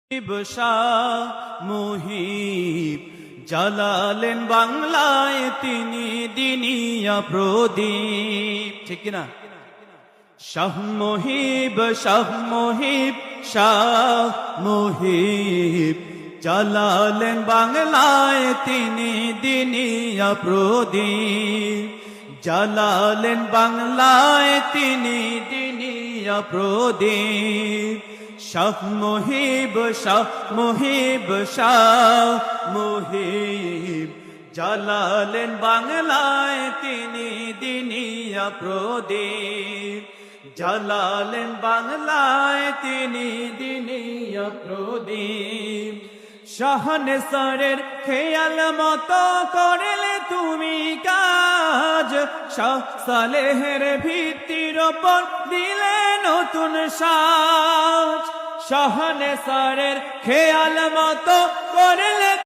শাহ মুহিব জ্বালালেন বাংলায় তিনি দিনিয়া প্রদীপ। ঠিক কিনা? শাহ মুহিব শাহ মুহিব শাহ মুহিব জ্বালালেন বাংলায় তিনি দিনিয়া প্রদীপ। জ্বালালেন বাংলায় তিনি দিনিয়া প্রদীপ। শাহ মুহিব শাহ মুহিব শাহ মুহিব জ্বালালেন বাংলায় তিনি দিনিয়া প্রদীপ। জ্বালালেন বাংলায় তিনি দিনিয়া প্রদীপ। শাহনেসারের খেয়াল মতো করলে তুমি কাজ, শাহ সালেহের ভিত্তির ওপর দিলে নতুন সাজ। শাহনেসারের খেয়াল মতো করলে